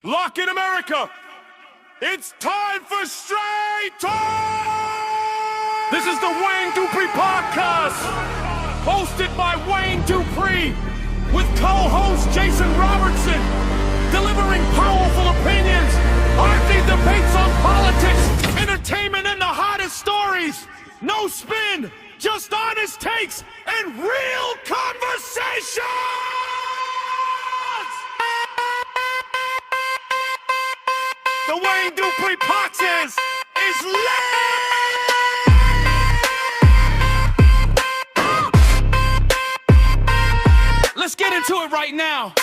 Lock in America! It's time for Straight Talk! This is the Wayne Dupree Podcast, hosted by Wayne Dupree, with co-host Jason Robertson, delivering powerful opinions, artsy debates on politics, entertainment, and the hottest stories. No spin, just honest takes and real conversation! The Wayne Dupree Podcast is lit! Let's get into it right now.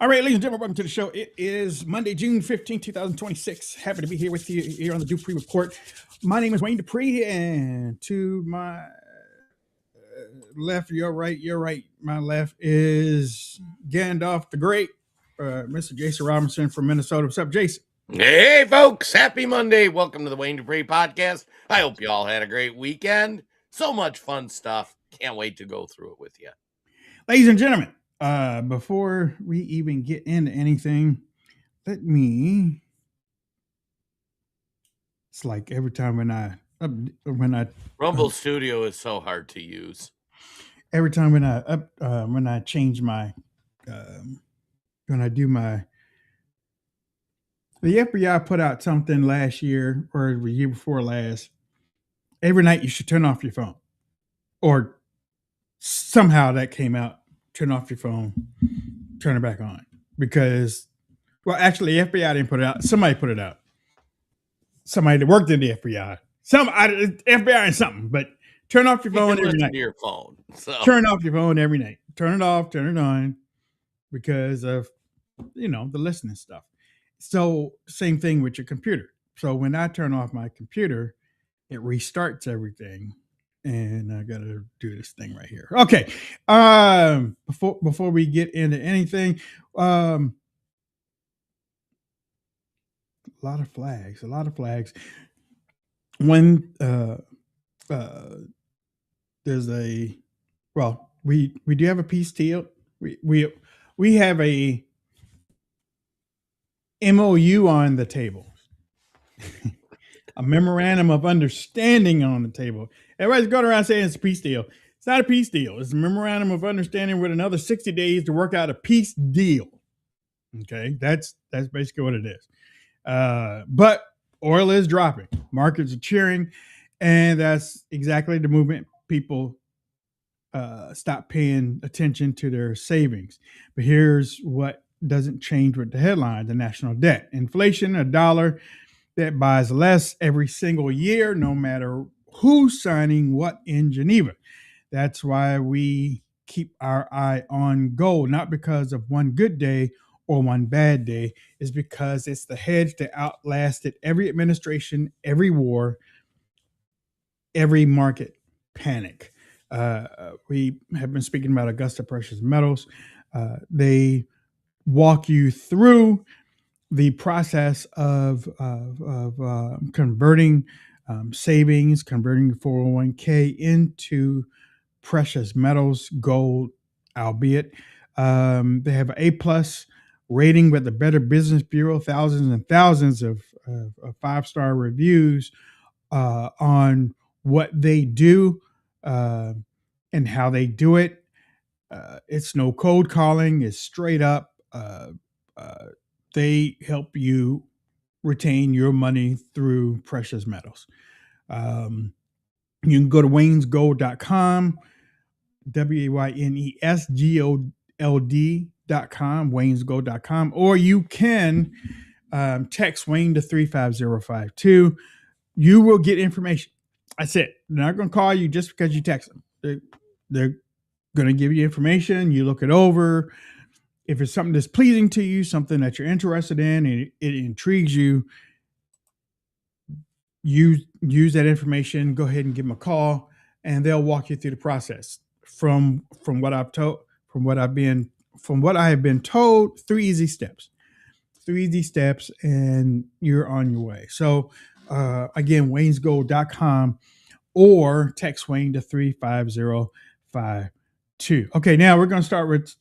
All right, ladies and gentlemen, welcome to the show. It is Monday, June 15, 2026. Happy to be here with you here on the Dupree Report. My name is Wayne Dupree, and to my left, your right, my left is Gandalf the Great, Mr. Jason Robinson from Minnesota. What's up, Jason? Hey, folks. Happy Monday. Welcome to the Wayne Dupree Podcast. I hope you all had a great weekend. So much fun stuff. Can't wait to go through it with you. Ladies and gentlemen, before we even get into anything, it's like every time when I Rumble Studio is so hard to use. Every time when I change my when I do my the FBI put out something last year or the year before last. Every night you should turn off your phone, or somehow that came out. Turn off your phone, turn it back on, because, well, actually, the FBI didn't put it out. Somebody put it out. Somebody that worked in the FBI, FBI and something. But turn off your phone every night. Your phone. So. Turn off your phone every night. Turn it off, turn it on, because of the listening stuff. So same thing with your computer. So when I turn off my computer, it restarts everything. And I gotta do this thing right here. Okay. Before we get into anything, a lot of flags. When there's we do have a peace deal. We have a MOU on the table. A memorandum of understanding on the table. Everybody's going around saying it's a peace deal. It's not a peace deal. It's a memorandum of understanding with another 60 days to work out a peace deal. Okay, that's basically what it is. But oil is dropping. Markets are cheering, and that's exactly the movement. People stop paying attention to their savings. But here's what doesn't change with the headline: the national debt, inflation, $1 that buys less every single year, no matter who's signing what in Geneva. That's why we keep our eye on gold, not because of one good day or one bad day. It's because it's the hedge that outlasted every administration, every war, every market panic. We have been speaking about Augusta Precious Metals. They walk you through the process of converting savings, converting the 401k into precious metals, gold, albeit. They have an A+ rating with the Better Business Bureau, thousands and thousands of 5-star reviews on what they do and how they do it. It's no cold calling. It's straight up. They help you retain your money through precious metals. You can go to waynesgold.com, WAYNESGOLD.com, waynesgold.com, or you can text Wayne to 35052. You will get information. That's it. They're not going to call you just because you text them. They're going to give you information. You look it over. If it's something that's pleasing to you, something that you're interested in, and it intrigues you, use that information. Go ahead and give them a call, and they'll walk you through the process. From what I have been told, 3 easy steps. 3 easy steps, and you're on your way. So, again, waynesgold.com or text Wayne to 35052. Okay, now we're going to start with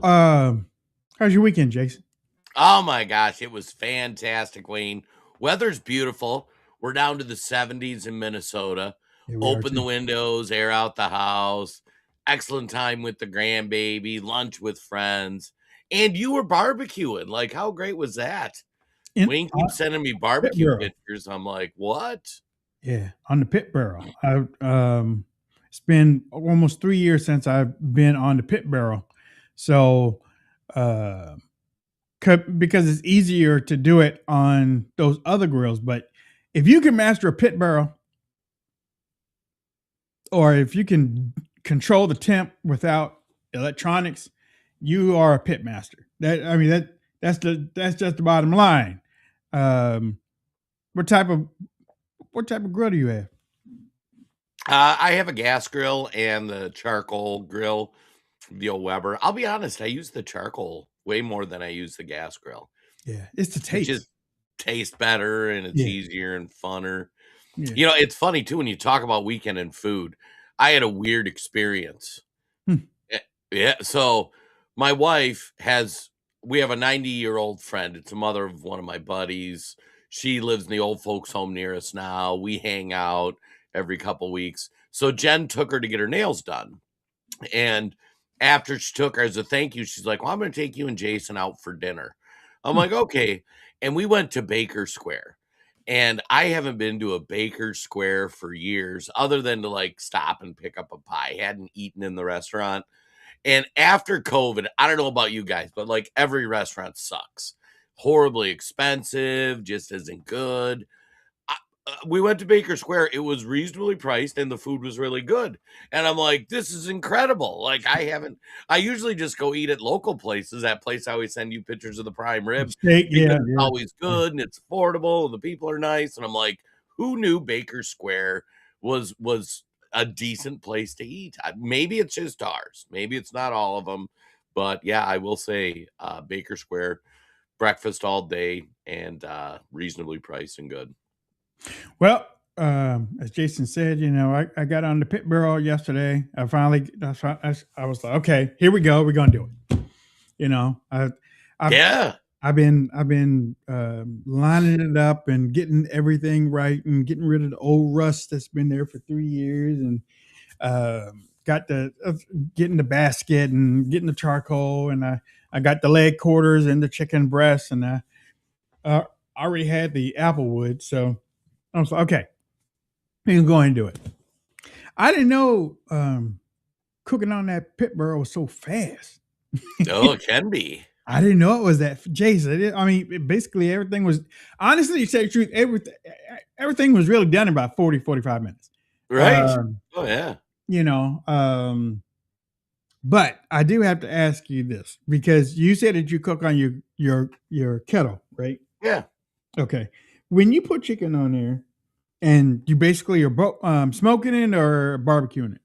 how's your weekend, Jason? Oh my gosh, it was fantastic, Wayne. Weather's beautiful. We're down to the 70s in Minnesota. Here we are, Open the too. windows, air out the house. Excellent time with the grandbaby, lunch with friends. And you were barbecuing. Like, how great was that? Wayne keeps sending me barbecue barrel. pictures. I'm like, what? Yeah, on the pit barrel. It's been almost 3 years since I've been on the pit barrel. So, because it's easier to do it on those other grills. But if you can master a pit barrel, or if you can control the temp without electronics, you are a pit master. That's just the bottom line. What type of grill do you have? I have a gas grill and the charcoal grill, the old Weber. I'll be honest, I use the charcoal way more than I use the gas grill. Yeah, it's the It taste. just tastes better and it's Yeah. easier and funner. Yeah. You know, it's funny too when you talk about weekend and food. I had a weird experience. Yeah. So my wife we have a 90-year-old friend. It's a mother of one of my buddies. She lives in the old folks home near us now. We hang out every couple weeks. So Jen took her to get her nails done. And after she took her as a thank you, she's like, well, I'm going to take you and Jason out for dinner. I'm like, okay. And we went to Baker Square. And I haven't been to a Baker Square for years, other than to like stop and pick up a pie. Hadn't eaten in the restaurant. And after COVID, I don't know about you guys, but like every restaurant sucks. Horribly expensive, just isn't good. We went to Baker Square. It was reasonably priced and the food was really good. And I'm like, this is incredible. Like I usually just go eat at local places. That place I always send you pictures of the prime rib. Steak, yeah, It's always good and it's affordable and the people are nice. And I'm like, who knew Baker Square was a decent place to eat? Maybe it's just ours. Maybe it's not all of them. But yeah, I will say Baker Square, breakfast all day and reasonably priced and good. Well, as Jason said, I got on the pit barrel yesterday. I was like, okay, here we go. We're gonna do it. I've been lining it up and getting everything right and getting rid of the old rust that's been there for 3 years, and getting the basket and getting the charcoal, and I got the leg quarters and the chicken breasts, and I already had the applewood, so I was like, okay, we can go ahead and do it. I didn't know cooking on that pit barrel was so fast. Oh, it can be. I didn't know it was that, Jason. I mean, basically everything was, honestly, to say the truth, everything was really done in about 40, 45 minutes. Right. Oh, yeah. But I do have to ask you this, because you said that you cook on your kettle, right? Yeah. Okay. When you put chicken on there and you basically are smoking it or barbecuing it?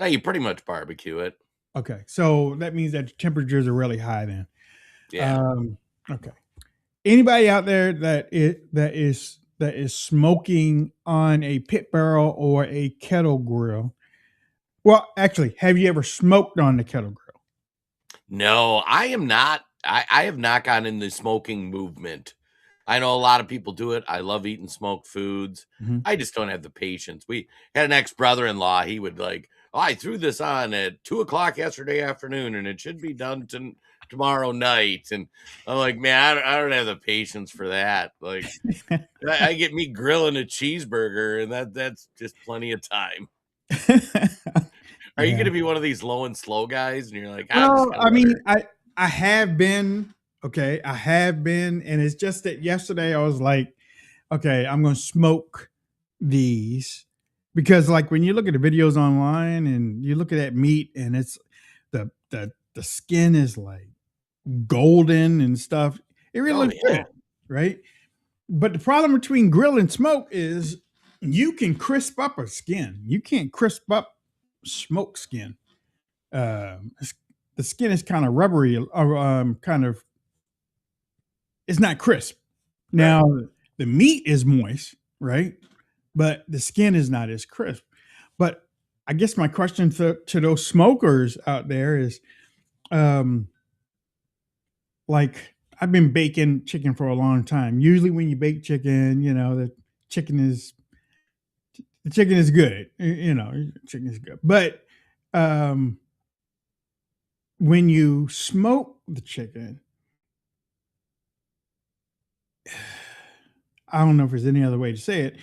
Yeah, you pretty much barbecue it. Okay. So that means that the temperatures are really high then. Yeah. Okay. Anybody out there that is smoking on a pit barrel or a kettle grill? Well, actually, have you ever smoked on the kettle grill? No, I am not. I have not gotten in the smoking movement. I know a lot of people do it. I love eating smoked foods. Mm-hmm. I just don't have the patience. We had an ex-brother-in-law. He would like, oh, I threw this on at 2:00 yesterday afternoon and it should be done tomorrow night. And I'm like, man, I don't have the patience for that. Like I get me grilling a cheeseburger and that's just plenty of time. Are you going to be one of these low and slow guys? And you're like, well, I mean, I have been. Okay, I have been, and it's just that yesterday I was like, okay, I'm going to smoke these, because like when you look at the videos online and you look at that meat and it's the skin is like golden and stuff, it really looks good, right? But the problem between grill and smoke is you can crisp up a skin. You can't crisp up smoked skin. The skin is kind of rubbery, kind of. it's not crisp. Now, the meat is moist, right? But the skin is not as crisp. But I guess my question to those smokers out there is, like, I've been baking chicken for a long time. Usually when you bake chicken, the chicken is good. Chicken is good. But when you smoke the chicken, I don't know if there's any other way to say it.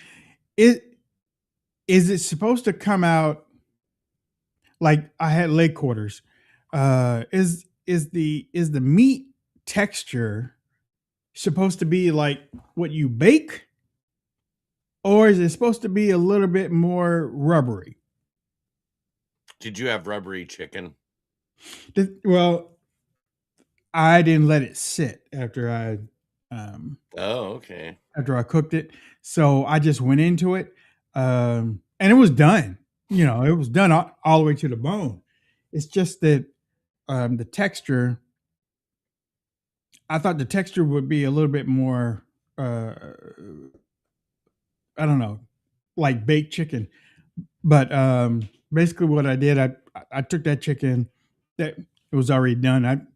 Is it supposed to come out like I had leg quarters? Is the meat texture supposed to be like what you bake, or is it supposed to be a little bit more rubbery? Did you have rubbery chicken? Well, I didn't let it sit after I okay. after I cooked it, so I just went into it, and it was done. It was done all the way to the bone. It's just that the texture. I thought the texture would be a little bit more, I don't know, like baked chicken. But basically, what I did, I took that chicken that it was already done.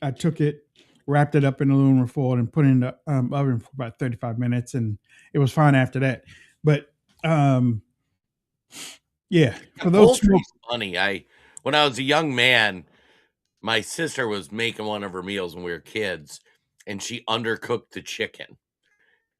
I took it, wrapped it up in aluminum foil, and put it in the oven for about 35 minutes, and it was fine after that. But yeah, for those Poultry's funny. When I was a young man, my sister was making one of her meals when we were kids, and she undercooked the chicken.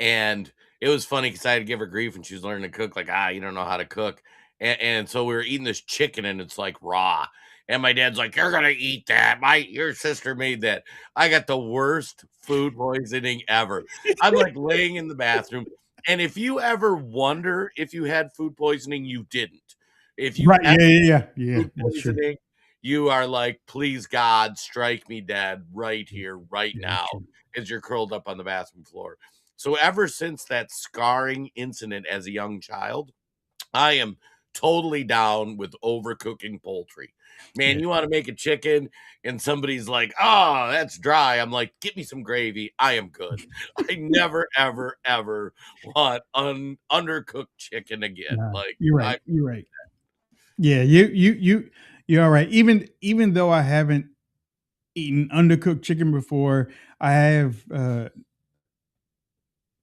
And it was funny because I had to give her grief, and she was learning to cook. Like, you don't know how to cook. And so we were eating this chicken, and it's like raw. And my dad's like, "You're gonna eat that. Your sister made that." I got the worst food poisoning ever. I'm like laying in the bathroom, and if you ever wonder if you had food poisoning, you didn't. If you right, yeah, food that's true. poisoning, you are like, "Please God, strike me dead right here, right Yeah, that's now," true. as you're curled up on the bathroom floor. So ever since that scarring incident as a young child, I am totally down with overcooking poultry. Man, Yeah. you want to make a chicken and somebody's like, "Oh, that's dry." I'm like, "Get me some gravy. I am good." I never, ever, ever want undercooked chicken again. No, Like, you're right. You're right. Yeah, you're all right. Even though I haven't eaten undercooked chicken before, I have.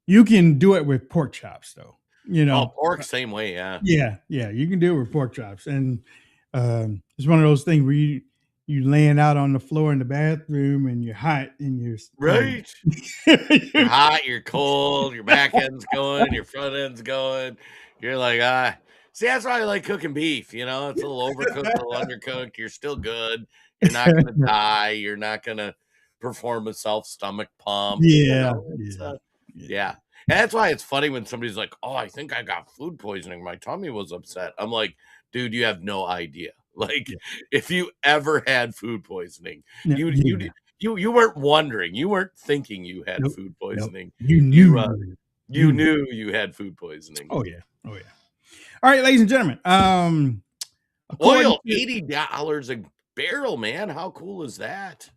You can do it with pork chops, though. pork, same way. Yeah. Yeah, you can do it with pork chops, and it's one of those things where you laying out on the floor in the bathroom, and you're hot, and you're Right. You're hot, you're cold, your back end's going, your front end's going. You're like, see, that's why I like cooking beef. It's a little overcooked, a little undercooked. You're still good. You're not going to die. You're not going to perform a self-stomach pump. Yeah, It's, yeah. yeah. And that's why it's funny when somebody's like, "Oh, I think I got food poisoning. My tummy was upset." I'm like, "Dude, you have no idea. Like, Yeah. if you ever had food poisoning, Yeah, you yeah. you weren't wondering. You weren't thinking you had Nope, food nope. poisoning. You You knew. you knew you had food poisoning. Oh yeah. All right, ladies and gentlemen. According Oil, to, $80 a barrel, man. How cool is that?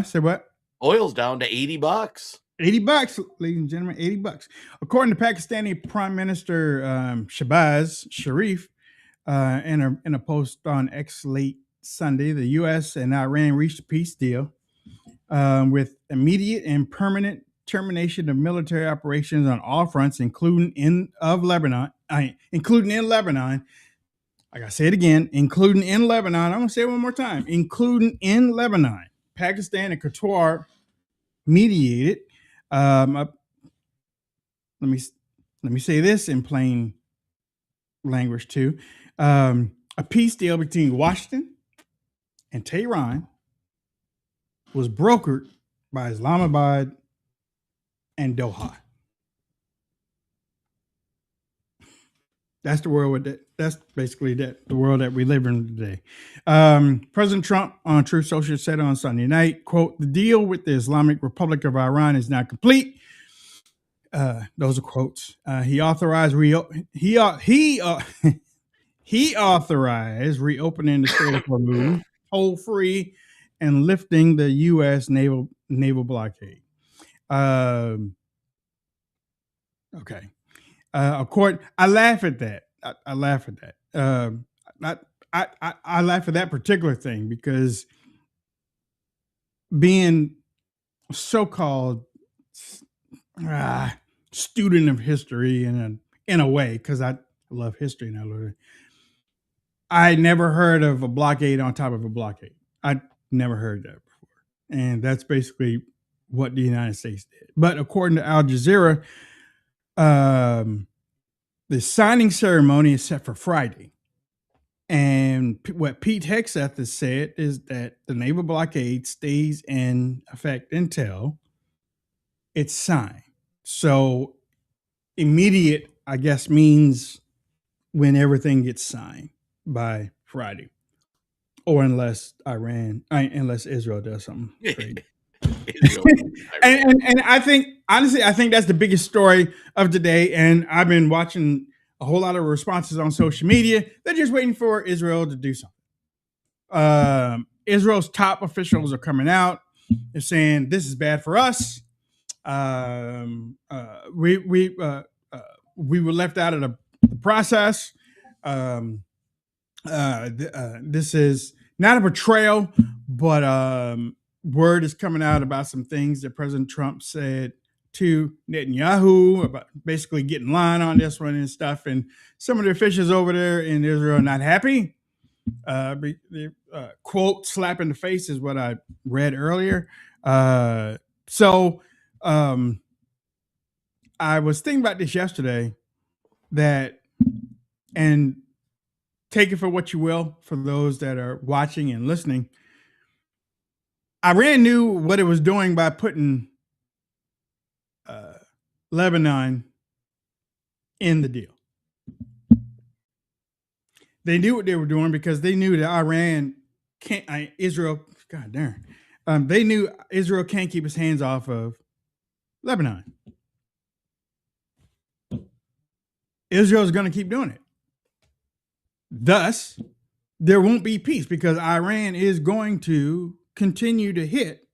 say what? Oil's down to $80. $80, ladies and gentlemen, $80. According to Pakistani Prime Minister Shahbaz Sharif, in a post on X late Sunday, the U.S. and Iran reached a peace deal with immediate and permanent termination of military operations on all fronts, including in Lebanon. I gotta say it again, including in Lebanon. I'm gonna say it one more time, including in Lebanon. Pakistan and Qatar mediated. Let me say this in plain language too. A peace deal between Washington and Tehran was brokered by Islamabad and Doha. That's the world that's basically the world that we live in today. President Trump on Truth Social said on Sunday night, quote, "The deal with the Islamic Republic of Iran is not complete." Those are quotes. He authorized he authorized reopening the Strait of Hormuz toll free and lifting the U.S. naval blockade. Okay. I laugh at that. I laugh at that. I laugh at that particular thing because being so-called student of history in a way, because I love history and I love it. I never heard of a blockade on top of a blockade. I never heard that before, and that's basically what the United States did. But according to Al Jazeera, the signing ceremony is set for Friday. And what Pete Hegseth has said is that the naval blockade stays in effect until it's signed. So immediate, I guess, means when everything gets signed by Friday, or unless Israel does something crazy. and I think, honestly, I think that's the biggest story of today. And I've been watching a whole lot of responses on social media. They're just waiting for Israel to do something. Israel's top officials are coming out. They're saying this is bad for us. We were left out of the process. This is not a betrayal, but word is coming out about some things that President Trump said to Netanyahu about basically getting in line on this one and stuff. And some of the officials over there in Israel are not happy. Quote, slap in the face is what I read earlier. So I was thinking about this yesterday, and take it for what you will for those that are watching and listening. Iran knew what it was doing by putting Lebanon in the deal. They knew what they were doing because they knew that they knew Israel can't keep its hands off of Lebanon. Israel is going to keep doing it. Thus, there won't be peace because Iran is going to continue to hit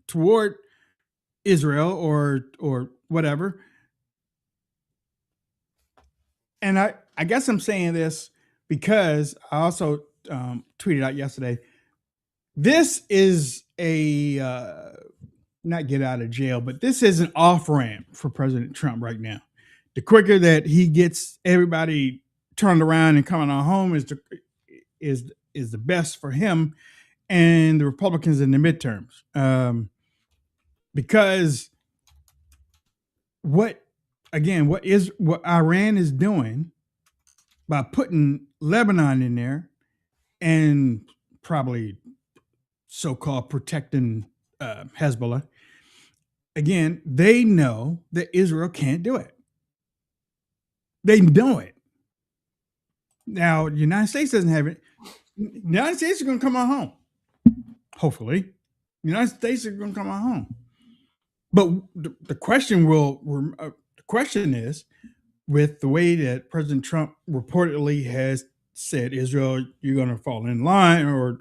toward Israel or whatever. And I guess I'm saying this because I also tweeted out yesterday, this is a not get out of jail, but this is an off-ramp for President Trump right now. The quicker that he gets everybody turned around and coming on home is the best for him and the Republicans in the midterms. Because what Iran is doing by putting Lebanon in there and probably so-called protecting Hezbollah, again, they know that Israel can't do it. They know it. Now, the United States doesn't have it. The United States is going to come on home. Hopefully. The United States is going to come on home. But the question is, with the way that President Trump reportedly has said, Israel, you're going to fall in line, or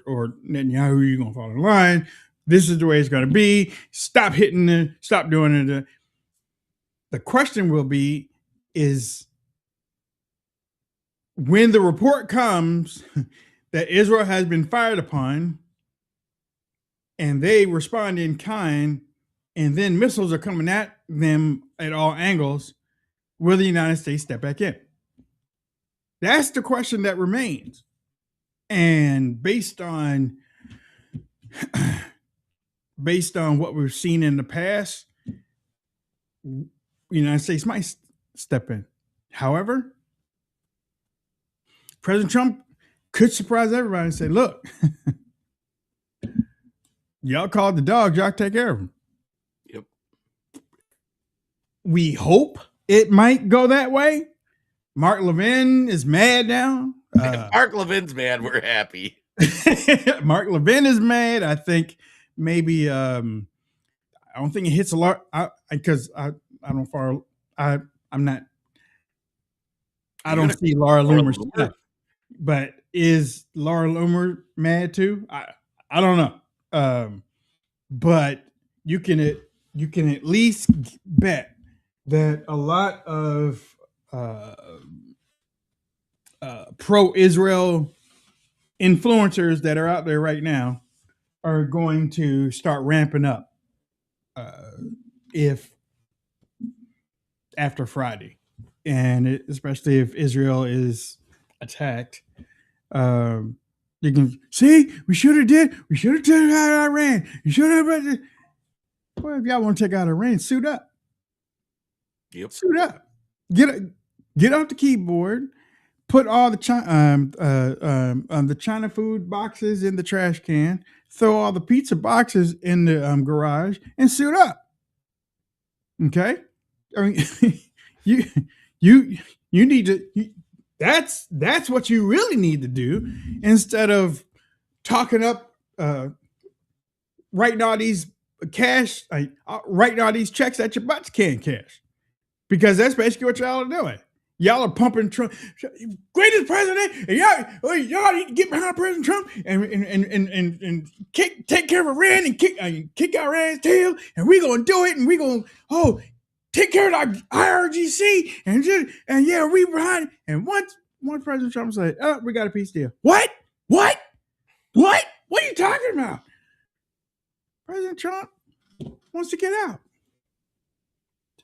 Netanyahu, you're going to fall in line. This is the way it's going to be. Stop doing it. The question will be is, when the report comes that Israel has been fired upon and they respond in kind, and then missiles are coming at them at all angles, will the United States step back in? That's the question that remains. And based on what we've seen in the past, the United States might step in. However, President Trump could surprise everybody and say, look, y'all called the dogs, y'all take care of them. Yep. We hope it might go that way. Mark Levin is mad now. If Mark Levin's mad, we're happy. Mark Levin is mad. I think maybe I don't think it hits a lot because I don't follow. I don't see Laura Loomer's stuff. But is Laura Loomer mad too? I don't know. But you can you can at least bet that a lot of pro-Israel influencers that are out there right now are going to start ramping up if after Friday, and especially if Israel is attacked. You can see we should have taken out Iran. You should have. Well, if y'all want to take out Iran, suit up. Yep. Suit up. Get off the keyboard. Put all the China food boxes in the trash can. Throw all the pizza boxes in the garage and suit up. Okay, I mean, you need to. That's what you really need to do instead of talking up, writing all these writing all these checks that your butts can't cash, because that's basically what y'all are doing. Y'all are pumping Trump, greatest president, and y'all need to get behind President Trump and take care of Iran and kick Iran's tail, and we're gonna do it, and we're gonna take care of our IRGC, and yeah, we behind it. And once President Trump said, "Oh, we got a peace deal," what are you talking about? President Trump wants to get out.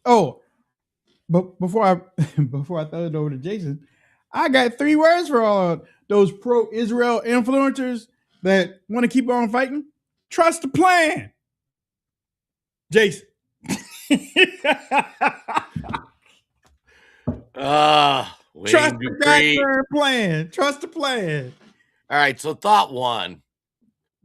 Oh. But before I throw it over to Jason, I got 3 words for all those pro-Israel influencers that want to keep on fighting. Trust the plan. Jason. Trust the goddamn plan. Trust the plan. All right, so thought 1.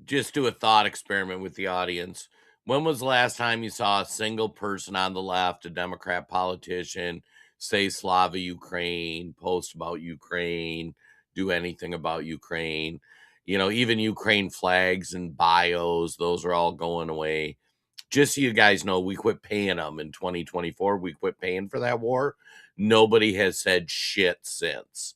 Just do a thought experiment with the audience. When was the last time you saw a single person on the left, a Democrat politician, say Slava Ukraine, post about Ukraine, do anything about Ukraine? Even Ukraine flags and bios, those are all going away. Just so you guys know, we quit paying them in 2024. We quit paying for that war. Nobody has said shit since.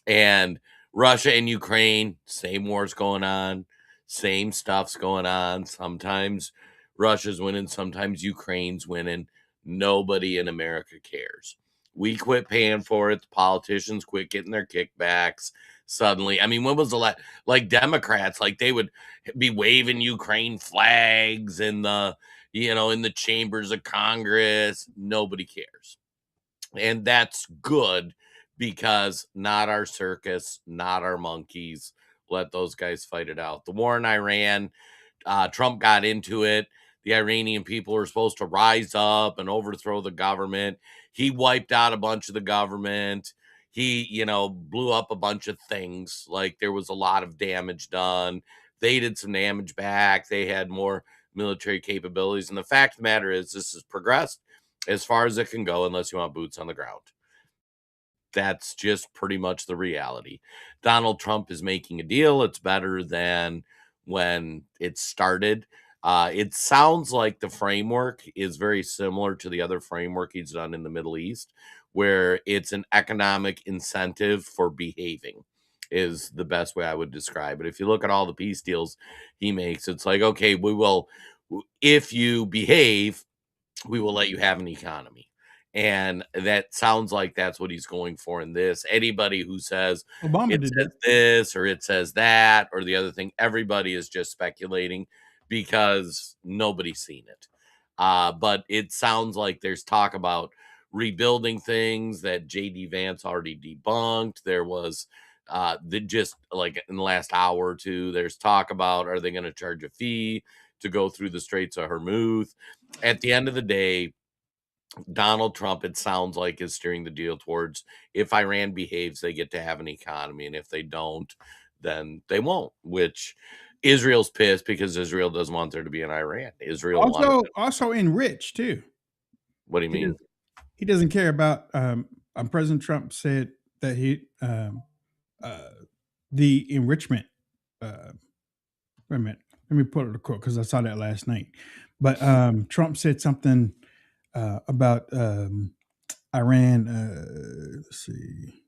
And Russia and Ukraine, same wars going on, same stuff's going on. Sometimes Russia's winning, sometimes Ukraine's winning. Nobody in America cares. We quit paying for it. The politicians quit getting their kickbacks. Suddenly, I mean, when was the last, like Democrats, like they would be waving Ukraine flags in the, in the chambers of Congress. Nobody cares. And that's good, because not our circus, not our monkeys. Let those guys fight it out. The war in Iran, Trump got into it. The Iranian people were supposed to rise up and overthrow the government. He wiped out a bunch of the government. He, blew up a bunch of things. Like, there was a lot of damage done. They did some damage back. They had more military capabilities. And the fact of the matter is, this has progressed as far as it can go, unless you want boots on the ground. That's just pretty much the reality. Donald Trump is making a deal. It's better than when it started. It sounds like the framework is very similar to the other framework he's done in the Middle East, where it's an economic incentive for behaving, is the best way I would describe it. If you look at all the peace deals he makes, it's like, okay, if you behave, we will let you have an economy. And that sounds like that's what he's going for in this. Anybody who says it says this or it says that or the other thing, everybody is just speculating because nobody's seen it. But it sounds like there's talk about rebuilding things that J.D. Vance already debunked. There was just like in the last hour or two, there's talk about, are they going to charge a fee to go through the Straits of Hormuz? At the end of the day, Donald Trump, it sounds like, is steering the deal towards, if Iran behaves, they get to have an economy. And if they don't, then they won't, which Israel's pissed because Israel doesn't want there to be an Iran. Israel also enriched too. What do you mean? He doesn't care about, President Trump said that the enrichment, wait a minute, let me put it a quote because I saw that last night. But Trump said something about Iran. Let's see.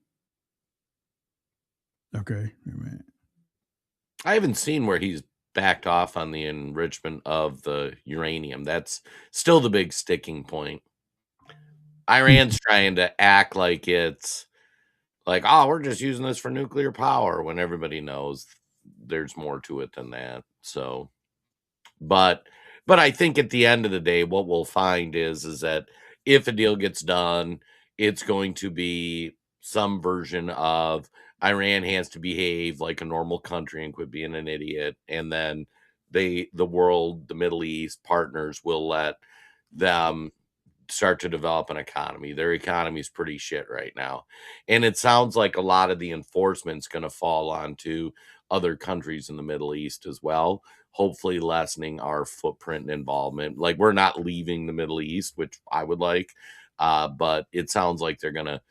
Okay, wait a minute. I haven't seen where he's backed off on the enrichment of the uranium. That's still the big sticking point. Iran's trying to act like it's like, oh, we're just using this for nuclear power when everybody knows there's more to it than that. So, but I think at the end of the day, what we'll find is that if a deal gets done, it's going to be some version of Iran has to behave like a normal country and quit being an idiot, and then the world, the Middle East partners will let them start to develop an economy. Their economy is pretty shit right now. And it sounds like a lot of the enforcement's going to fall onto other countries in the Middle East as well, hopefully lessening our footprint and involvement. Like, we're not leaving the Middle East, which I would like, but it sounds like they're gonna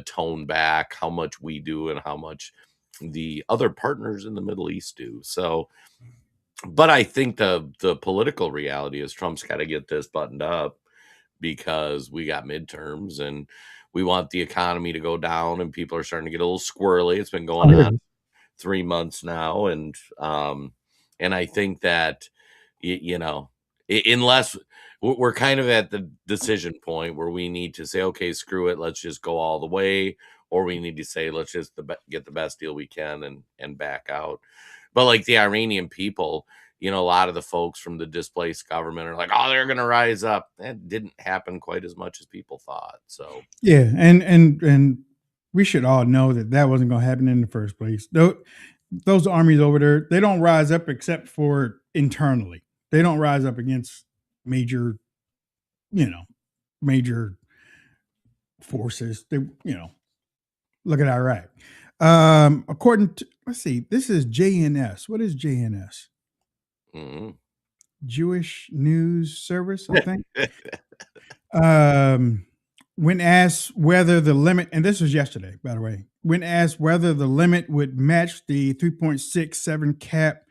tone back how much we do and how much the other partners in the Middle East do. So, but I think the political reality is Trump's got to get this buttoned up, because we got midterms and we want the economy to go down, and people are starting to get a little squirrely. It's been going on 3 months now. And I think that, unless we're kind of at the decision point where we need to say, okay, screw it, let's just go all the way, or we need to say, let's just get the best deal we can and back out. But like the Iranian people, a lot of the folks from the displaced government are like, oh, they're going to rise up. That didn't happen quite as much as people thought. So, yeah. And we should all know that wasn't going to happen in the first place. Those armies over there, they don't rise up except for internally. They don't rise up against major forces. They, look at Iraq. According to, let's see, this is JNS. What is JNS? Mm-hmm. Jewish News Service, I think. When asked whether the limit, and this was yesterday, by the way, when asked whether the limit would match the 3.67 cap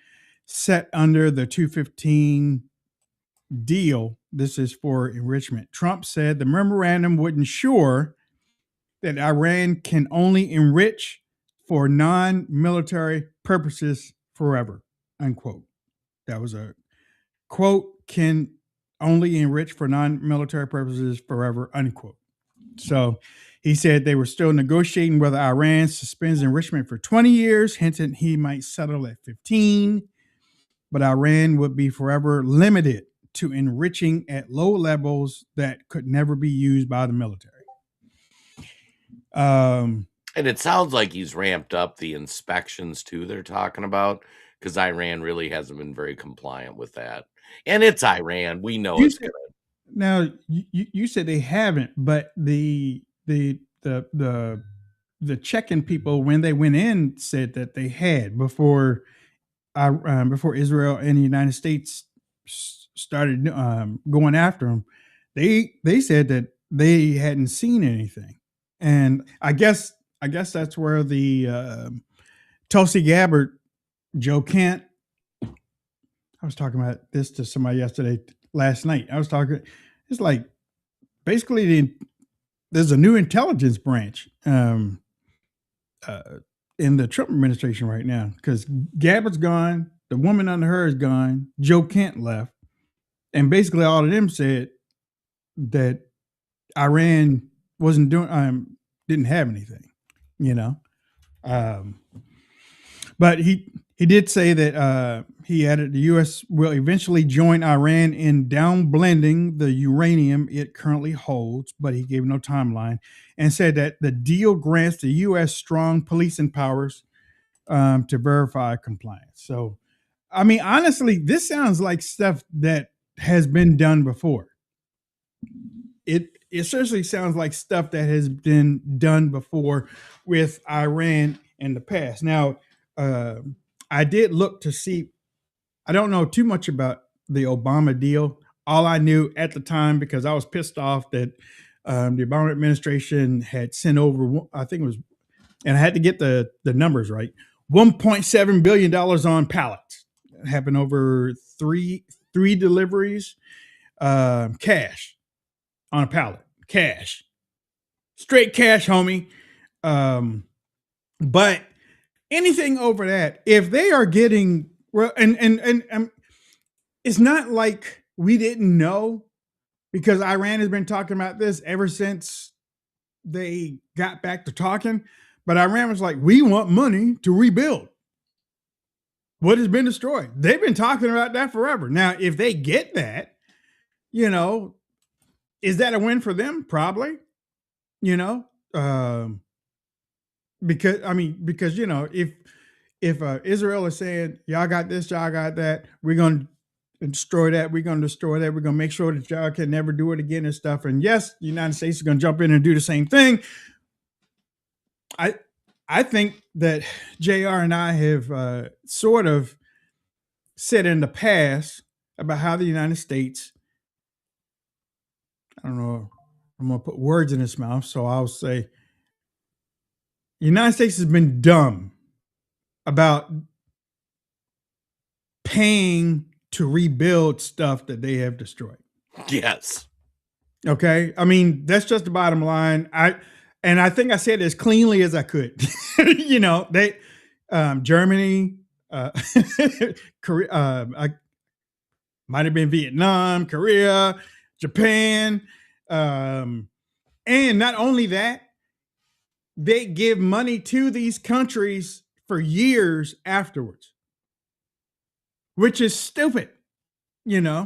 set under the 215 deal, this is for enrichment, Trump said the memorandum would ensure that Iran can only enrich for non-military purposes forever, unquote. That was a quote, can only enrich for non-military purposes forever, unquote. So he said they were still negotiating whether Iran suspends enrichment for 20 years, hinted he might settle at 15, but Iran would be forever limited to enriching at low levels that could never be used by the military. And it sounds like he's ramped up the inspections too, they're talking about, because Iran really hasn't been very compliant with that. And it's Iran. We know it's good. Now, you said they haven't, but the check-in people, when they went in, said that they had before Israel and the United States started going after them. They said that they hadn't seen anything, and I guess that's where the Tulsi Gabbard, Joe Kent. I was talking about this to somebody last night. It's like basically there's a new intelligence branch in the Trump administration right now, because Gabbard's gone, the woman under her is gone, Joe Kent left, and basically all of them said that Iran wasn't doing, didn't have anything, but he did say that he added the U.S. will eventually join Iran in downblending the uranium it currently holds, but he gave no timeline, and said that the deal grants the U.S. strong policing powers to verify compliance. So, I mean, honestly, this sounds like stuff that has been done before. It certainly sounds like stuff that has been done before with Iran in the past. Now, I did look to see, I don't know too much about the Obama deal. All I knew at the time, because I was pissed off that the Obama administration had sent over, I think it was, and I had to get the numbers right, $1.7 billion on pallets. It happened over three deliveries, cash on a pallet, cash, straight cash, homie. But anything over that, if they are getting Well, and it's not like we didn't know, because Iran has been talking about this ever since they got back to talking. But Iran was like, we want money to rebuild what has been destroyed. They've been talking about that forever. Now, if they get that, is that a win for them? Probably, you know, because if Israel is saying, y'all got this, y'all got that, we're going to destroy that, we're going to destroy that, we're going to make sure that y'all can never do it again and stuff. And yes, the United States is going to jump in and do the same thing. I think that JR and I have sort of said in the past about how the United States, I don't know, I'm going to put words in his mouth, so I'll say the United States has been dumb about paying to rebuild stuff that they have destroyed. Yes. Okay. I mean, that's just the bottom line. I think I said it as cleanly as I could. They, Germany, Korea, I might have been Vietnam, Korea, Japan, and not only that, they give money to these countries for years afterwards, which is stupid, and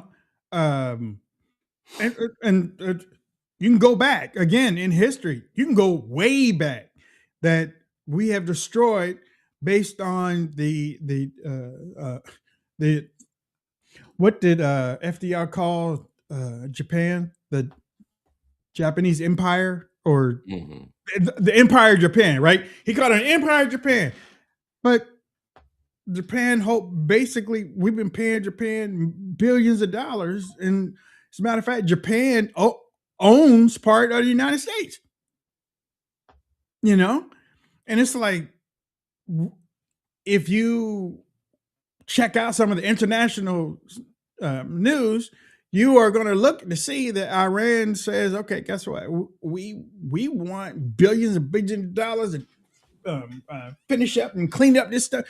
you can go back again in history. You can go way back that we have destroyed based on the what did FDR call Japan, the Japanese Empire, or the Empire of Japan, right? He called it an Empire of Japan, but Japan basically we've been paying Japan billions of dollars, and as a matter of fact, Japan owns part of the United States. And it's like, if you check out some of the international news, you are going to look to see that Iran says, okay, guess what? We want billions and billions of dollars to finish up and clean up this stuff.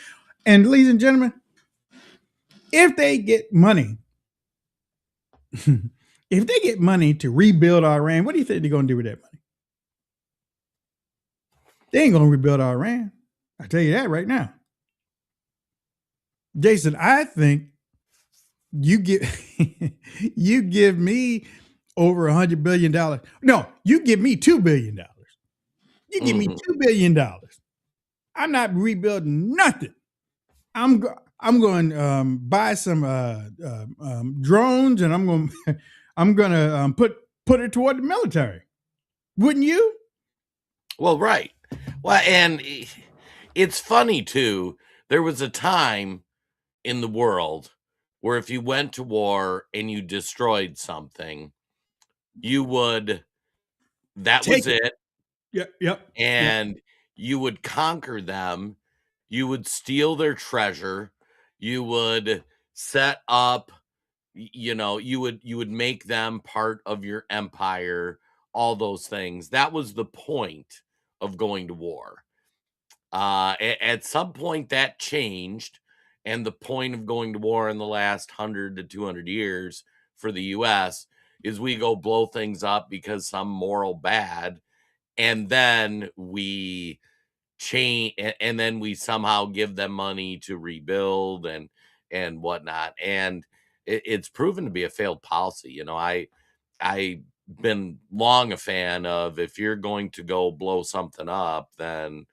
And ladies and gentlemen, if they get money, to rebuild Iran, what do you think they're going to do with that money? They ain't going to rebuild Iran. I tell you that right now. Jason, I think you give me over $100 billion. No, you give me $2 billion. You give me $2 billion. I'm not rebuilding nothing. I'm going to buy some drones, and I'm going to put it toward the military. Wouldn't you? Well, right. Well, and it's funny too. There was a time in the world where if you went to war and you destroyed something, you would, that was it. Yep. And you would conquer them. You would steal their treasure. You would set up, you would make them part of your empire, all those things. That was the point of going to war. At some point that changed. And the point of going to war in the last 100 to 200 years for the US is we go blow things up because some moral bad. And then we change, and then we somehow give them money to rebuild and whatnot. And it's proven to be a failed policy. I've been long a fan of, if you're going to go blow something up, then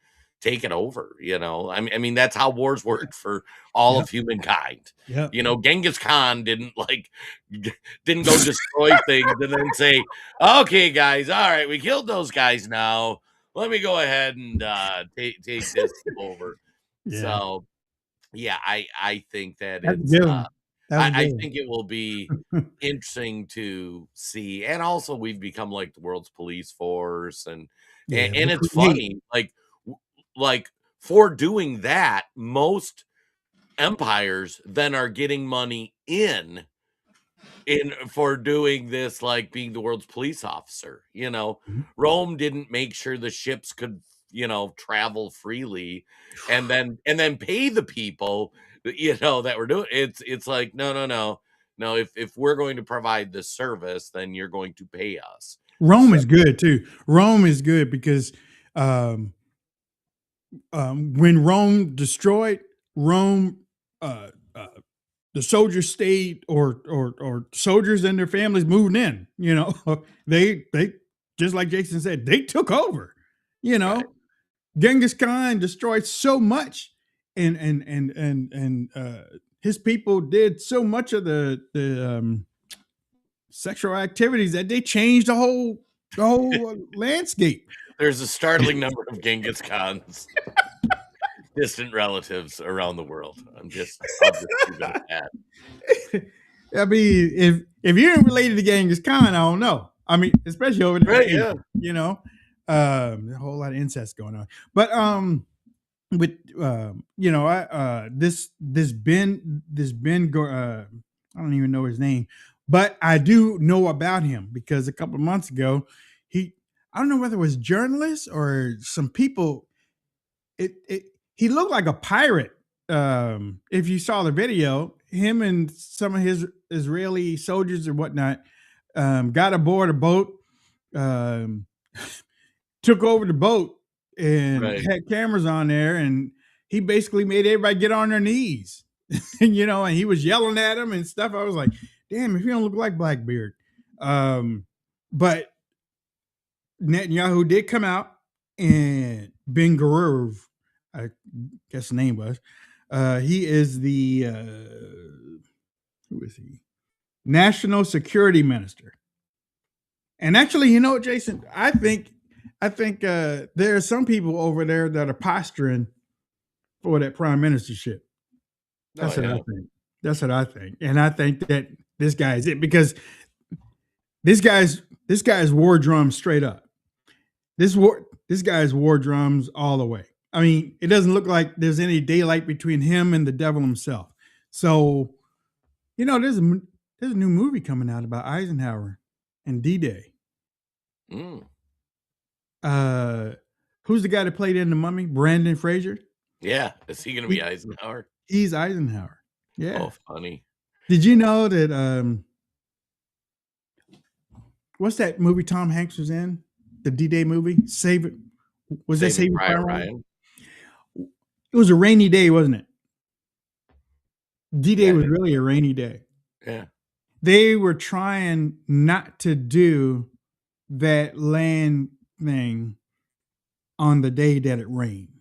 take it over. I mean, that's how wars worked for all of humankind. Genghis Khan didn't go destroy things and then say, okay, guys, all right, we killed those guys. Now let me go ahead and take this over. So yeah, I think that I think it will be interesting to see. And also, we've become like the world's police force, and it's funny, like for doing that, most empires then are getting money in for doing this, like being the world's police officer. Rome didn't make sure the ships could travel freely and then pay the people that we're doing. It's like, no. If we're going to provide this service, then you're going to pay us. Rome is good too. Rome is good because when Rome destroyed Rome, the soldiers stayed, or soldiers and their families moved in. They just like Jason said, they took over. Right. Genghis Khan destroyed so much, and his people did so much of the sexual activities that they changed the whole landscape. There's a startling number of Genghis Khans distant relatives around the world. I'll just leave it at that. I mean, if you're related to Genghis Khan, I don't know. I mean, especially over there, right? Yeah, a whole lot of incest going on. But with this Ben, I don't even know his name, but I do know about him because a couple of months ago, I don't know whether it was journalists or some people. He looked like a pirate. If you saw the video, him and some of his Israeli soldiers and whatnot got aboard a boat, took over the boat, and had cameras on there, and he basically made everybody get on their knees, and he was yelling at them and stuff. I was like, damn, if you don't look like Blackbeard. But Netanyahu did come out, and Ben-Gvir, I guess the name was, he is the who is he? National Security Minister. And actually, Jason, I think there are some people over there that are posturing for that prime ministership. That's what I think. That's what I think. And I think that this guy is it, because this guy's war drum straight up. This guy's war drums all the way. I mean, it doesn't look like there's any daylight between him and the devil himself. So, there's a new movie coming out about Eisenhower and D-Day. Who's the guy that played in The Mummy? Brandon Fraser? Yeah. Is he going to be Eisenhower? He's Eisenhower. Yeah. Oh, funny. Did you know that, what's that movie Tom Hanks was in? The D-Day movie? Save It. Was that Saving Private Ryan? It was a rainy day, wasn't it? D-Day was really a rainy day. Yeah. They were trying not to do that land thing on the day that it rained.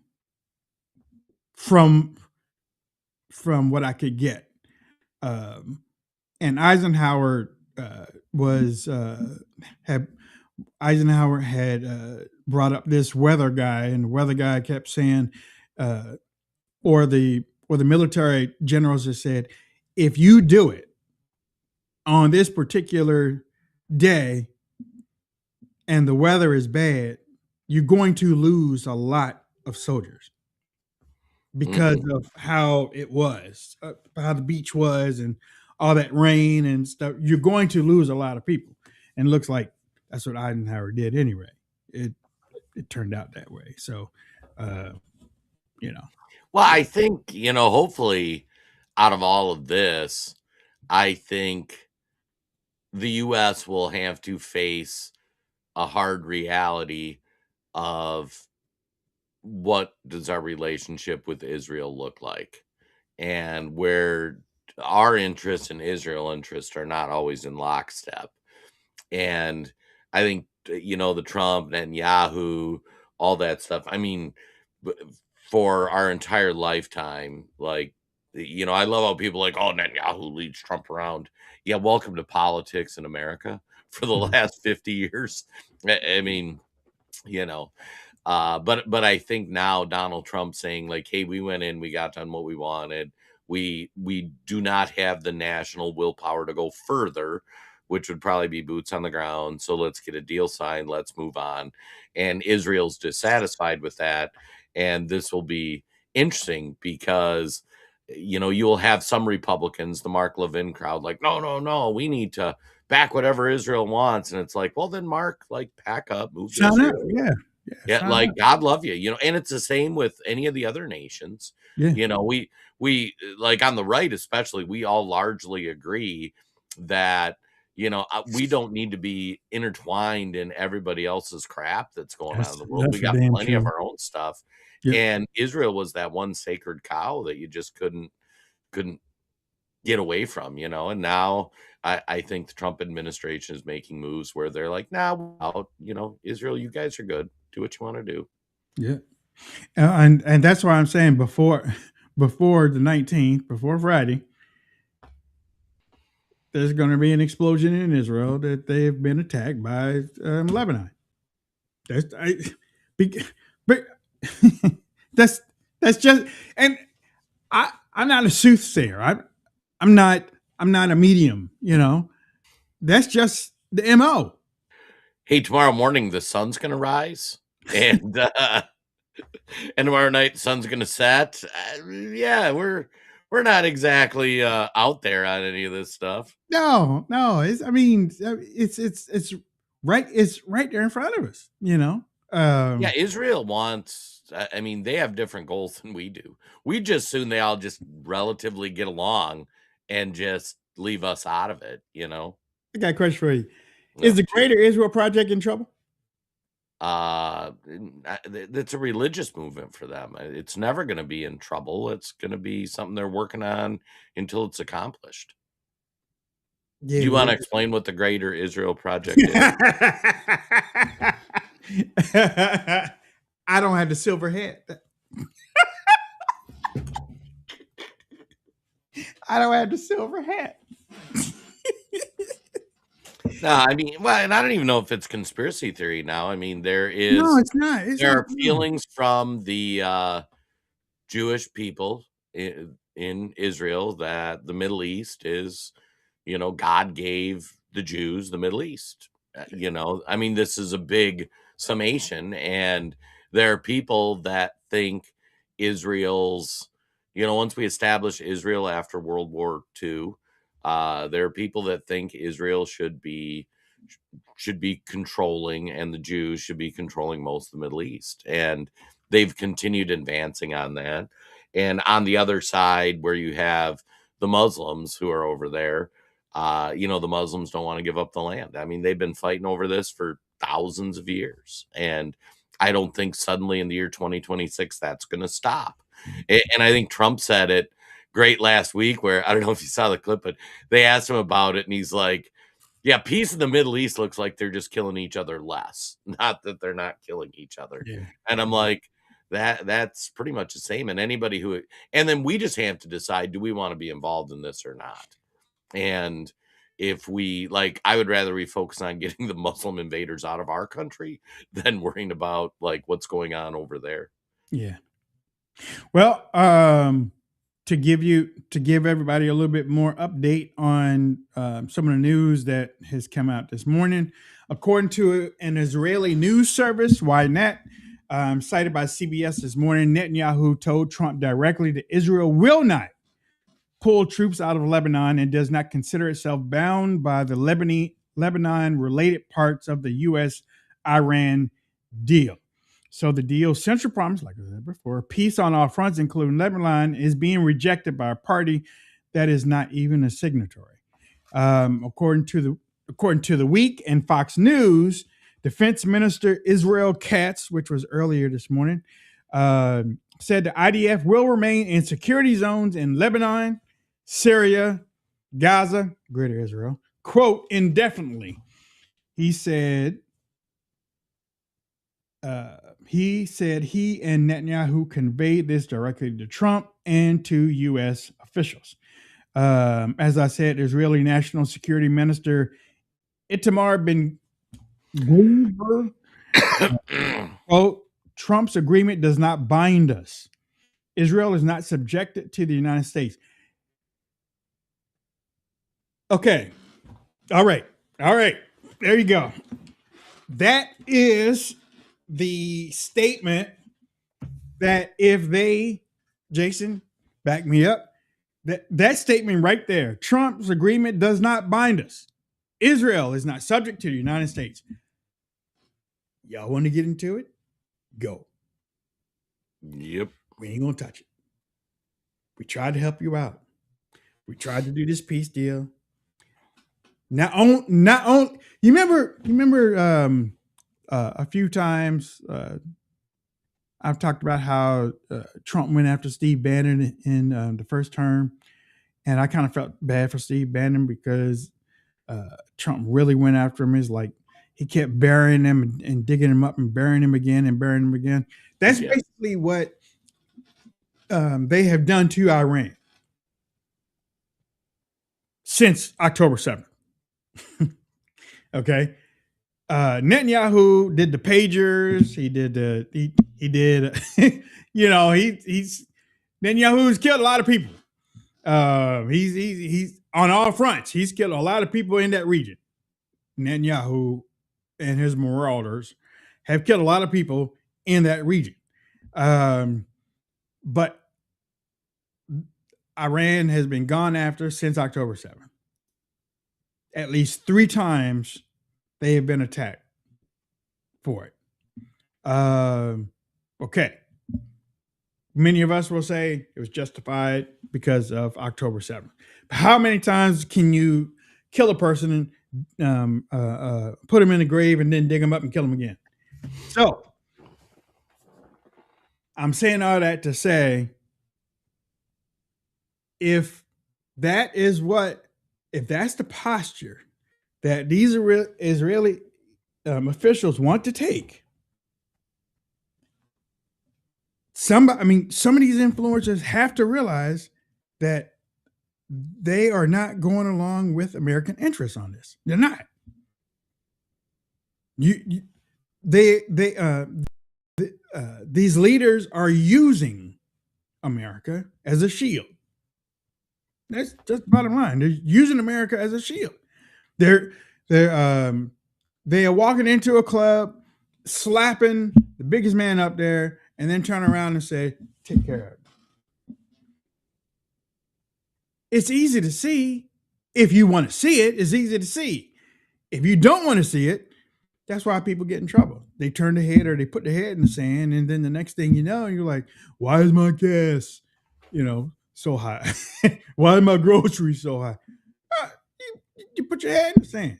From what I could get. And Eisenhower Eisenhower had brought up this weather guy, and the weather guy kept saying, or the military generals have said, if you do it on this particular day and the weather is bad, you're going to lose a lot of soldiers because of how it was, how the beach was and all that rain and stuff. You're going to lose a lot of people. And it looks like that's what Eisenhower did anyway. It turned out that way. So, Well, I think, hopefully out of all of this, I think the U.S. will have to face a hard reality of what does our relationship with Israel look like, and where our interests and Israel interests are not always in lockstep. And I think, the Trump, Netanyahu, all that stuff, I mean, for our entire lifetime, like, I love how people are like, oh, Netanyahu leads Trump around. Yeah, welcome to politics in America for the last 50 years. I mean, but I think now Donald Trump saying like, hey, we went in, we got done what we wanted. We do not have the national willpower to go further, which would probably be boots on the ground. So let's get a deal signed. Let's move on. And Israel's dissatisfied with that. And this will be interesting because, you'll have some Republicans, the Mark Levin crowd, like, no, we need to back whatever Israel wants. And it's like, well, then Mark, like, pack up, move to Israel. Yeah. Yeah, like God love you, and it's the same with any of the other nations. Yeah. We like on the right, especially, we all largely agree that we don't need to be intertwined in everybody else's crap that's going on in the world. We got plenty of our own stuff, and Israel was that one sacred cow that you just couldn't get away from, and now I think the Trump administration is making moves where they're like, nah, Israel, you guys are good. Do what you want to do. Yeah. And that's why I'm saying before the 19th, before Friday, there's going to be an explosion in Israel that they've been attacked by Lebanon. But that's just, and I'm not a soothsayer. I'm not a medium, That's just the MO. Hey, tomorrow morning the sun's gonna rise, and tomorrow night the sun's gonna set. Yeah, we're not exactly out there on any of this stuff. No, it's right. It's right there in front of us. Yeah, Israel wants. I mean, they have different goals than we do. We just assume they all just relatively get along and just leave us out of it. I got a question for you. Is the Greater Israel Project in trouble? It's a religious movement for them. It's never going to be in trouble. It's going to be something they're working on until it's accomplished. Yeah, do you want to explain what the Greater Israel Project is? I don't have the silver hat. I don't have the silver hat. No, I mean, well, and I don't even know if it's conspiracy theory now. I mean, there is. No, it's not. There are feelings from the Jewish people in Israel that the Middle East is, God gave the Jews the Middle East. I mean, this is a big summation, and there are people that think Israel's, once we establish Israel after World War II, there are people that think Israel should be controlling, and the Jews should be controlling most of the Middle East. And they've continued advancing on that. And on the other side, where you have the Muslims who are over there, the Muslims don't want to give up the land. I mean, they've been fighting over this for thousands of years. And I don't think suddenly in the year 2026 that's going to stop. And I think Trump said it great last week, where I don't know if you saw the clip, but they asked him about it, and he's like, yeah, peace in the Middle East looks like they're just killing each other less, not that they're not killing each other. Yeah. And I'm like, that's pretty much the same. And anybody and then we just have to decide, do we want to be involved in this or not? And if we, I would rather we focus on getting the Muslim invaders out of our country than worrying about what's going on over there. Yeah. Well, to give everybody a little bit more update on some of the news that has come out this morning, according to an Israeli news service, Ynet, cited by CBS this morning, Netanyahu told Trump directly that Israel will not pull troops out of Lebanon and does not consider itself bound by the Lebanon-related parts of the U.S.-Iran deal. So the deal's central promise, like I said before, peace on all fronts, including Lebanon, is being rejected by a party that is not even a signatory. According to the Week and Fox News, Defense Minister Israel Katz, which was earlier this morning, said the IDF will remain in security zones in Lebanon, Syria, Gaza, Greater Israel, quote, indefinitely. He said he and Netanyahu conveyed this directly to Trump and to U.S. officials. As I said, Israeli National Security Minister Itamar Ben-Gvir, quote, Trump's agreement does not bind us. Israel is not subjected to the United States. Okay. All right. There you go. That is the statement that if they, Jason, back me up, that statement right there, Trump's agreement does not bind us. Israel is not subject to the United States. Y'all want to get into it? go. Yep. We ain't gonna touch it. We tried to help you out. We tried to do this peace deal. Not on. You remember a few times I've talked about how Trump went after Steve Bannon in the first term, and I kind of felt bad for Steve Bannon because Trump really went after him. Is like he kept burying him and digging him up and burying him again and burying him again. That's basically what they have done to Iran since October 7th. Okay. Netanyahu did the pagers. He did he's Netanyahu's killed a lot of people. He's on all fronts. He's killed a lot of people in that region. Netanyahu and his marauders have killed a lot of people in that region. But Iran has been gone after since October 7th. At least 3 times they have been attacked for it. Okay. Many of us will say it was justified because of October 7th. How many times can you kill a person and put him in the grave and then dig him up and kill him again? So I'm saying all that to say, if that's the posture that these Israeli officials want to take, some of these influencers have to realize that they are not going along with American interests on this. They're not. These leaders are using America as a shield. That's just the bottom line. They're using America as a shield. They are walking into a club, slapping the biggest man up there, and then turn around and say, "Take care of it." It's easy to see. If you want to see it, it's easy to see. If you don't want to see it, that's why people get in trouble. They turn their head or they put their head in the sand, and then the next thing you know, you're like, "Why is my gas, so high? Why are my groceries so high?" You put your head in the sand.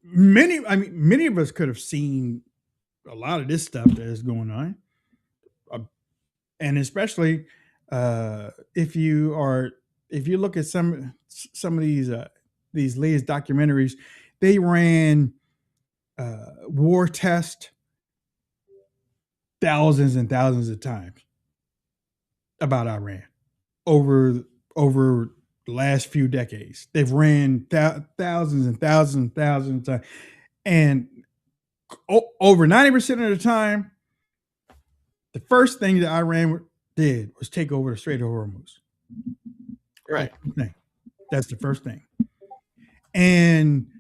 Many of us could have seen a lot of this stuff that is going on, and especially if you look at some of these latest documentaries, they ran war tests thousands and thousands of times about Iran over the last few decades. They've ran thousands and thousands and thousands of times, and over 90% of the time, the first thing that Iran did was take over the Strait of Hormuz. Right. That's the first thing. And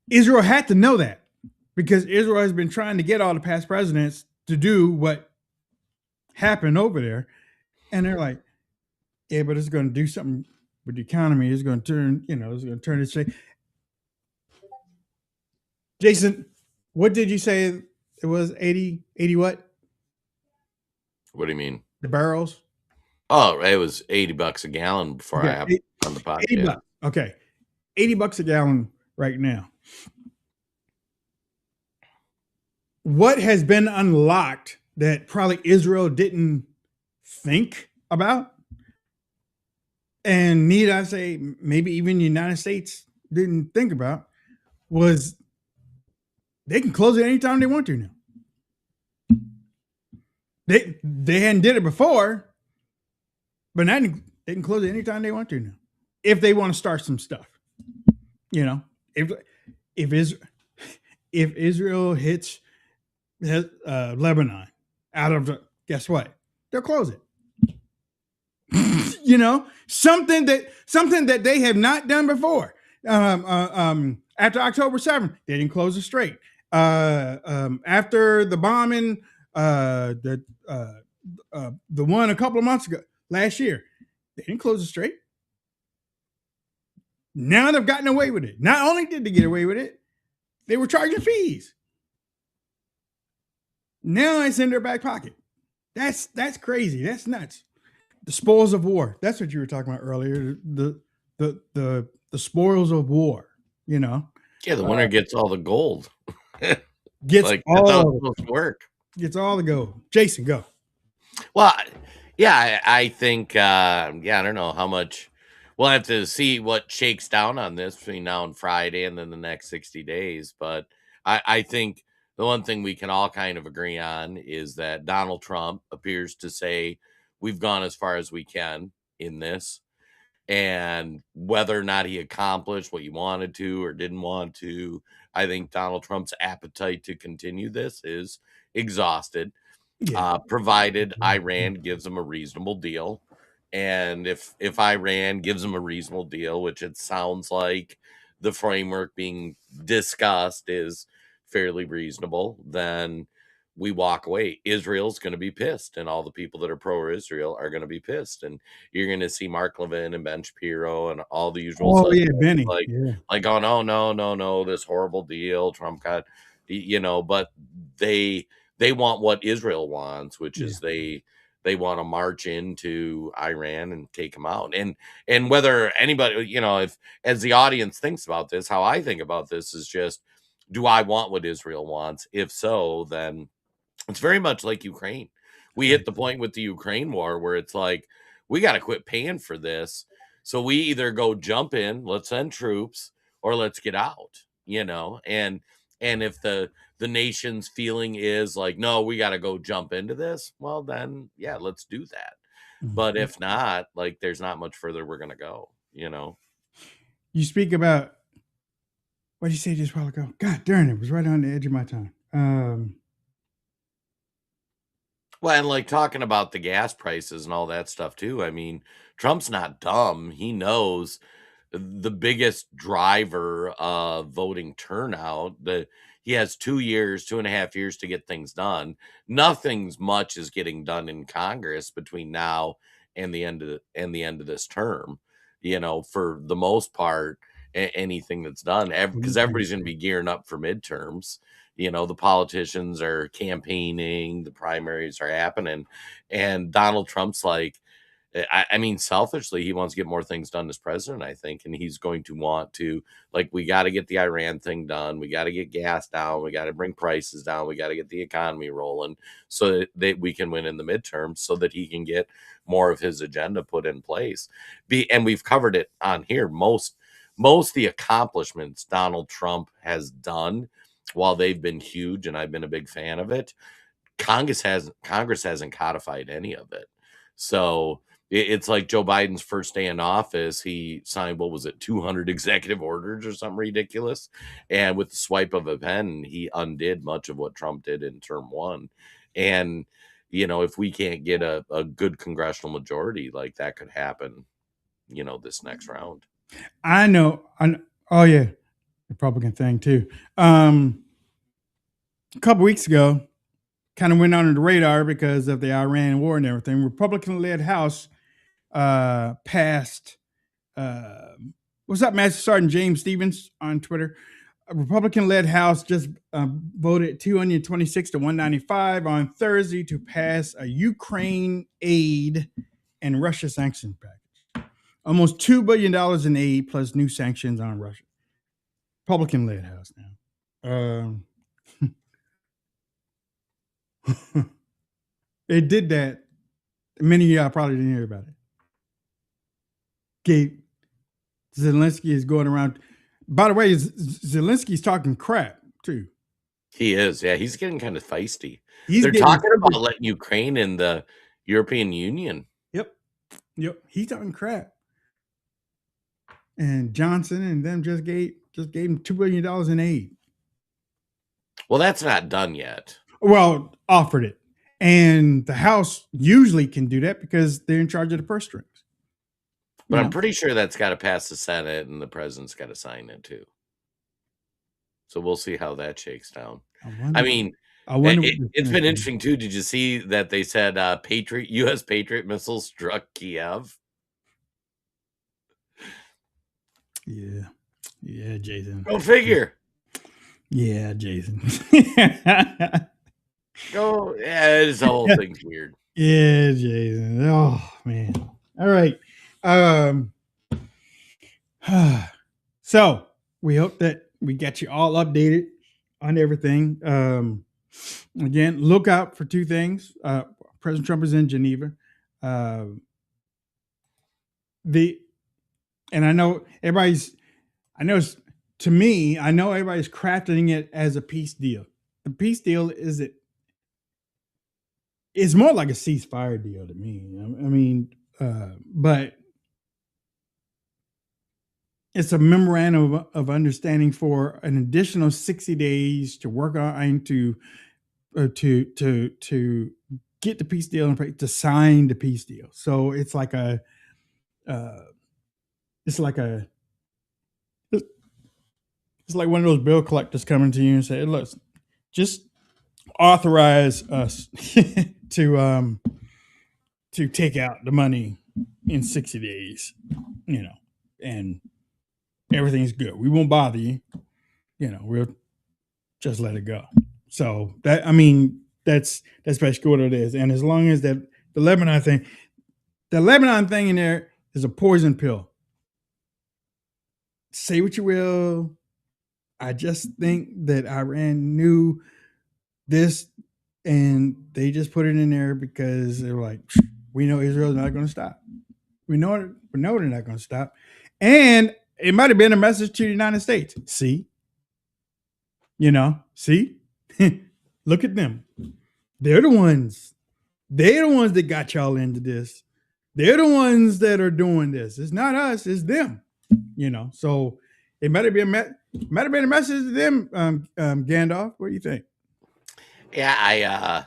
Israel had to know that, because Israel has been trying to get all the past presidents to do what happened over there. And they're like, yeah, but it's going to do something with the economy. It's going to turn this way. Jason, what did you say it was? 80 what? What do you mean? The barrels? Oh, it was $80 a gallon before I happened on the podcast. $80. Okay. $80 a gallon right now. What has been unlocked that probably Israel didn't think about? And need I say, maybe even the United States didn't think about, was they can close it anytime they want to now. They hadn't did it before, but now they can close it anytime they want to now, if they want to start some stuff. If Israel hits Lebanon out of guess what? They'll close it. Something that they have not done before. After October 7th, they didn't close the strait. After the bombing, the one a couple of months ago, last year, they didn't close the strait. Now they've gotten away with it. Not only did they get away with it, they were charging fees. Now it's in their back pocket. That's crazy. That's nuts. The spoils of war. That's what you were talking about earlier. The spoils of war. You know. Yeah, the winner gets all the gold. Gets like all that's how it's supposed to work. Gets all the gold. Jason, go. Well, yeah, I think I don't know how much. We'll have to see what shakes down on this between now and Friday and then the next 60 days. But I think the one thing we can all kind of agree on is that Donald Trump appears to say we've gone as far as we can in this. And whether or not he accomplished what he wanted to or didn't want to, I think Donald Trump's appetite to continue this is exhausted. Yeah. Provided Iran gives him a reasonable deal. And if Iran gives him a reasonable deal, which it sounds like the framework being discussed is fairly reasonable, then we walk away. Israel's going to be pissed, and all the people that are pro-Israel are going to be pissed. And you're going to see Mark Levin and Ben Shapiro and all the usual Oh yeah, Benny. like going, oh no, this horrible deal Trump got, but they want what Israel wants, which is they want to march into Iran and take them out. And whether anybody, if as the audience thinks about this, how I think about this is just, do I want what Israel wants? If so, then it's very much like Ukraine. We hit the point with the Ukraine war where it's like, we got to quit paying for this. So we either go jump in, let's send troops, or let's get out, and if the nation's feeling is like, no, we got to go jump into this, well, then, yeah, let's do that. But if not, like, there's not much further we're going to go, You speak about, what did you say just a while ago? God darn, it was right on the edge of my tongue. Well, and like talking about the gas prices and all that stuff too. I mean, Trump's not dumb. He knows the biggest driver of voting turnout, he has 2.5 years to get things done. Nothing's much is getting done in Congress between now and the end of this term. For the most part, anything that's done, because everybody's going to be gearing up for midterms. The politicians are campaigning, the primaries are happening, and Donald Trump's like, I mean, selfishly, he wants to get more things done as president, I think, and he's going to want to, like, we got to get the Iran thing done. We got to get gas down. We got to bring prices down. We got to get the economy rolling so that we can win in the midterms, so that he can get more of his agenda put in place. And we've covered it on here. Most of the accomplishments Donald Trump has done, while they've been huge, and I've been a big fan of it, Congress hasn't codified any of it. So it's like Joe Biden's first day in office, he signed, 200 executive orders or something ridiculous. And with the swipe of a pen, he undid much of what Trump did in term one. And, if we can't get a good congressional majority, like, that could happen, this next round. I know. Oh yeah. Republican thing too. A couple weeks ago, kind of went under the radar because of the Iran war and everything. Republican-led House passed. What's up, Master Sergeant James Stevens on Twitter? A Republican-led House just voted 226 to 195 on Thursday to pass a Ukraine aid and Russia sanctions package. Almost $2 billion in aid plus new sanctions on Russia. Republican-led House now. They did that. Many of y'all probably didn't hear about it. Zelensky is going around. By the way, Zelensky's talking crap too. He is. Yeah, he's getting kind of feisty. They're talking about letting Ukraine in the European Union. Yep. He's talking crap. And Johnson and them just gave him $2 billion in aid. Well, that's not done yet. Well, offered it. And the House usually can do that because they're in charge of the purse strings. But I'm pretty sure that's got to pass the Senate and the president's got to sign it too. So we'll see how that shakes down. I mean, it's been interesting too. Did you see that they said U.S. Patriot missiles struck Kiev? Yeah, Jason. Go figure. Yeah, Jason. Go Yeah, this whole thing's weird. Yeah, Jason. Oh man. All right. So we hope that we get you all updated on everything. Again, look out for two things. President Trump is in Geneva. And I know everybody's crafting it as a peace deal. The peace deal it's more like a ceasefire deal to me. I mean, but it's a memorandum of understanding for an additional 60 days to work on to get the peace deal and to sign the peace deal. So it's like it's like one of those bill collectors coming to you and say, "Look, just authorize us to take out the money in 60 days, and everything's good. We won't bother you. We'll just let it go." So that's basically what it is. And as long as the Lebanon thing in there is a poison pill. Say what you will. I just think that Iran knew this and they just put it in there because they're like, we know Israel's not going to stop. We know they're not going to stop. And it might have been a message to the United States. See? See? Look at them. They're the ones that got y'all into this. They're the ones that are doing this. It's not us, it's them. So it might have been a message to them, Gandalf. What do you think? Yeah,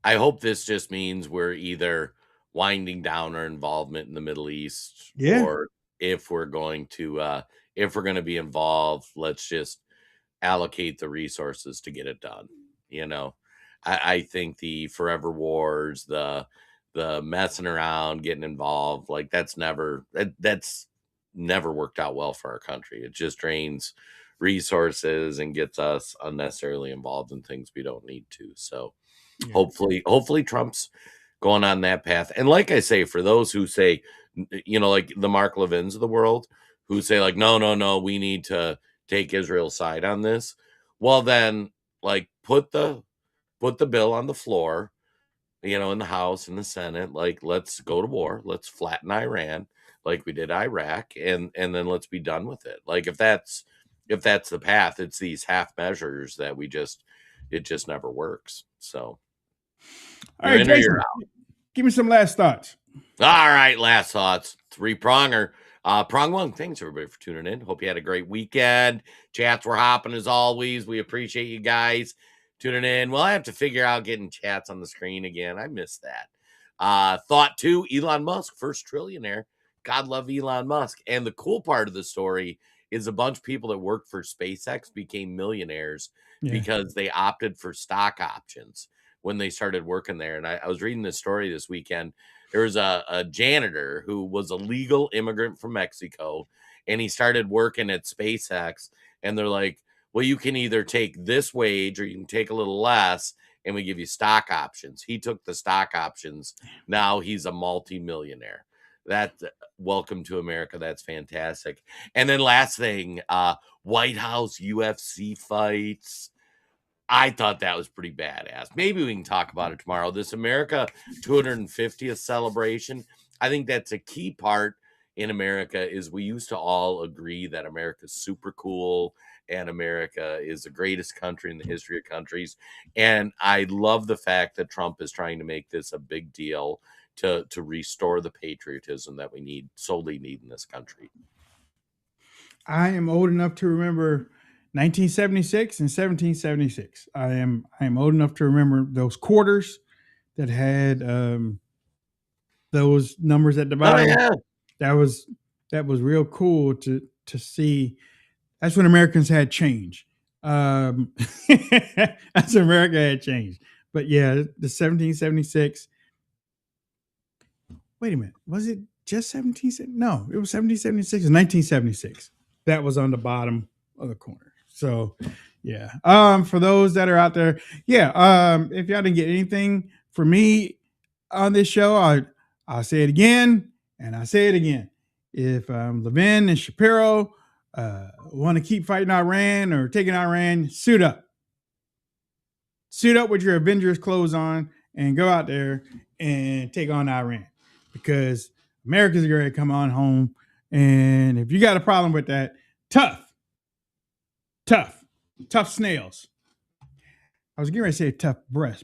I hope this just means we're either winding down our involvement in the Middle East, or if we're going to be involved, let's just allocate the resources to get it done. I think the forever wars, the messing around, getting involved, like that's never worked out well for our country. It just drains resources and gets us unnecessarily involved in things we don't need to. So hopefully Trump's going on that path. And like I say, for those who say, like the Mark Levins of the world, who say like, no, we need to take Israel's side on this. Well, then like put the bill on the floor, in the House and the Senate, like let's go to war, let's flatten Iran like we did Iraq, and then let's be done with it. Like if that's the path, it's these half measures that it just never works. So all right, Jason, give me some last thoughts. All right, last thoughts. 3-pronger. Prong one. Thanks everybody for tuning in. Hope you had a great weekend. Chats were hopping as always. We appreciate you guys tuning in. Well, I have to figure out getting chats on the screen again. I missed that. Thought 2, Elon Musk, first trillionaire. God love Elon Musk. And the cool part of the story is a bunch of people that worked for SpaceX became millionaires because they opted for stock options when they started working there. And I was reading this story this weekend. There was a janitor who was a legal immigrant from Mexico, and he started working at SpaceX. And they're like, well, you can either take this wage or you can take a little less, and we give you stock options. He took the stock options. Now he's a multi-millionaire. Welcome to America. That's fantastic. And then last thing, White House UFC fights. I thought that was pretty badass. Maybe we can talk about it tomorrow. This America 250th celebration. I think that's a key part in America is we used to all agree that America's super cool and America is the greatest country in the history of countries. And I love the fact that Trump is trying to make this a big deal to restore the patriotism that we solely need in this country. I am old enough to remember 1976 and 1776. I am old enough to remember those quarters that had those numbers at the bottom. Oh, yeah. That was real cool to see. That's when Americans had change. That's when America had change. But yeah, the 1776. Wait a minute. Was it just 1776? No, it was 1776 and 1976. That was on the bottom of the corner. So Yeah. For those that are out there, if y'all didn't get anything from me on this show, I'll say it again and I say it again. If Levin and Shapiro want to keep fighting Iran or taking Iran, suit up. Suit up with your Avengers clothes on and go out there and take on Iran, because America's going to come on home. And if you got a problem with that, tough snails. I was getting ready to say tough breasts,